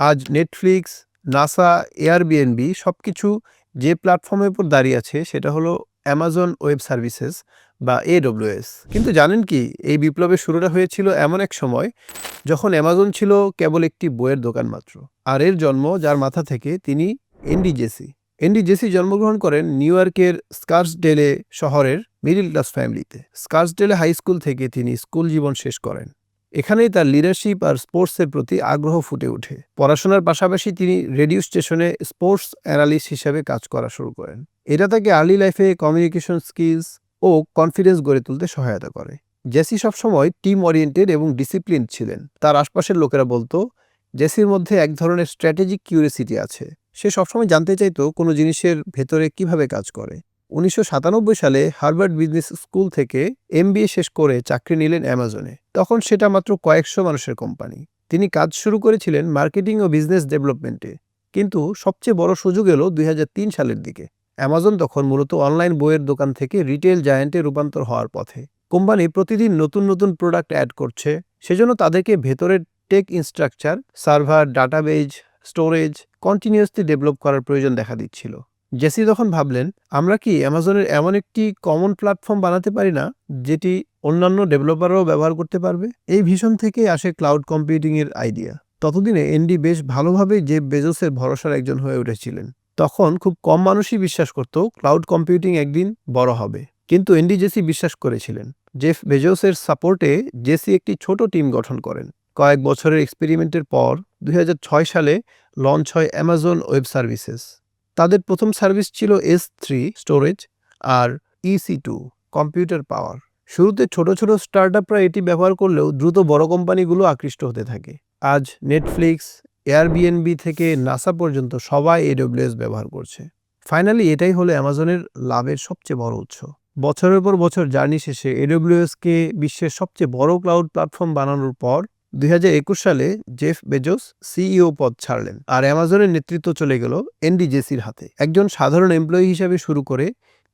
আজ Netflix, NASA, Airbnb সবকিছু যে প্ল্যাটফর্মের উপর দাঁড়িয়ে আছে সেটা হলো অ্যামাজন ওয়েব সার্ভিসেস বা AWS। কিন্তু জানেন কি, এই বিপ্লবের শুরুটা হয়েছিল এমন এক সময় যখন অ্যামাজন ছিল কেবল একটি বইয়ের দোকান মাত্র। আর এর জন্ম যার মাথা থেকে, তিনি এন্ডি জেসি। এন্ডি জেসি জন্মগ্রহণ করেন নিউ ইয়র্কের স্কার্সডেলে শহরের মিডল ক্লাস ফ্যামিলিতে। স্কার্সডেলে হাই স্কুল থেকে তিনি স্কুল জীবন শেষ করেন। এখানেই তার লিডারশিপ আর স্পোর্টসের প্রতি আগ্রহ ফুটে ওঠে। পড়াশোনার পাশাপাশি তিনি রেডিও স্টেশনে স্পোর্টস অ্যানালিস্ট হিসেবে কাজ করা শুরু করেন। এটা তাকে আর্লি লাইফে কমিউনিকেশন স্কিলস ও কনফিডেন্স গড়ে তুলতে সহায়তা করে। জেসি সবসময় টিম ওরিয়েন্টেড এবং ডিসিপ্লিন ছিলেন। তার আশপাশের লোকেরা বলতো, জেসির মধ্যে এক ধরনের স্ট্র্যাটেজিক কিউরিসিটি আছে। সে সবসময় জানতে চাইতো কোনো জিনিসের ভেতরে কিভাবে কাজ করে। 1997 সালে হার্ভার্ড বিজনেস স্কুল থেকে MBA শেষ করে চাকরি নিলেন অ্যামাজনে। তখন সেটা মাত্র কয়েকশো মানুষের কোম্পানি। তিনি কাজ শুরু করেছিলেন মার্কেটিং ও বিজনেস ডেভেলপমেন্টে। কিন্তু সবচেয়ে বড় সুযোগ এলো 2003 সালের দিকে। অ্যামাজন তখন মূলত অনলাইন বইয়ের দোকান থেকে রিটেল জায়ান্টে রূপান্তর হওয়ার পথে। কোম্পানি প্রতিদিন নতুন নতুন প্রোডাক্ট অ্যাড করছে, সেজন্য তাদেরকে ভেতরের tech infrastructure, server, database, storage continuously develop করার প্রয়োজন দেখা দিচ্ছিল। জেসি তখন ভাবলেন, আমরা কি অ্যামাজনের এমন একটি কমন প্ল্যাটফর্ম বানাতে পারি না যেটি অন্যান্য ডেভেলপাররাও ব্যবহার করতে পারবে? এই ভিশন থেকে আসে ক্লাউড কম্পিউটিং এর আইডিয়া। ততদিনে এনডি বেশ ভালোভাবেই জেফ বেজোসের ভরসার একজন হয়ে উঠেছিলেন। তখন খুব কম মানুষই বিশ্বাস করত ক্লাউড কম্পিউটিং একদিন বড় হবে, কিন্তু এনডি জেসি বিশ্বাস করেছিলেন। জেফ বেজোসের সাপোর্টে জেসি একটি ছোট টিম গঠন করেন। কয়েক বছরের এক্সপেরিমেন্টের পর 2006 সালে লঞ্চ হয় অ্যামাজন ওয়েব সার্ভিসেস। তাদের প্রথম সার্ভিস ছিল S3 স্টোরেজ আর EC2 কম্পিউটার পাওয়ার। শুরুতে ছোট ছোট স্টার্টআপরা এটি ব্যবহার করলেও দ্রুত বড় কোম্পানিগুলো আকৃষ্ট হতে থাকে। আজ নেটফ্লিক্স, এয়ারবিএনবি থেকে নাসা পর্যন্ত সবাই AWS ব্যবহার করছে। ফাইনালি এটাই হলো অ্যামাজনের লাভের সবচেয়ে বড় উৎস। বছরের পর বছর জার্নি শেষে AWS-কে বিশ্বের সবচেয়ে বড় ক্লাউড প্ল্যাটফর্ম বানানোর পর 2021 সালে জেফ বেজোস CEO পদ ছাড়লেন, আর অ্যামাজনের নেতৃত্ব চলে গেল এনডি জেসির হাতে। একজন সাধারণ এমপ্লয়ি হিসাবে শুরু করে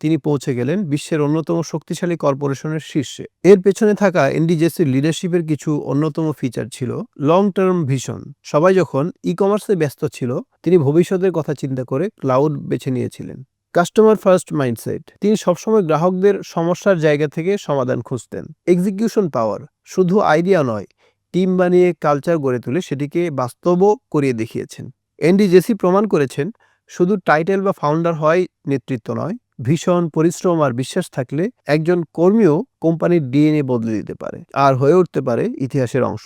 তিনি পৌঁছে গেলেন বিশ্বের অন্যতম শক্তিশালী কর্পোরেশনের শীর্ষে। এর পেছনে থাকা এনডি জেসির লিডারশিপের কিছু অন্যতম ফিচার ছিল লং টার্ম ভিশন। সবাই যখন ই-কমার্সে ব্যস্ত ছিল, তিনি ভবিষ্যতের কথা চিন্তা করে ক্লাউড বেছে নিয়েছিলেন। কাস্টমার ফার্স্ট মাইন্ডসেট, তিনি সবসময় গ্রাহকদের সমস্যার জায়গা থেকে সমাধান খুঁজতেন। এক্সিকিউশন পাওয়ার, শুধু আইডিয়া নয়, টিম বানিয়ে কালচার গড়ে তুলে সেটিকে বাস্তবও করিয়ে দেখিয়েছেন। এনডি জেসি প্রমাণ করেছেন, শুধু টাইটেল বা ফাউন্ডার হয় নেতৃত্ব নয়, ভীষণ পরিশ্রম আর বিশ্বাস থাকলে একজন কর্মীও কোম্পানির DNA বদলে দিতে পারে আর হয়ে উঠতে পারে ইতিহাসের অংশ।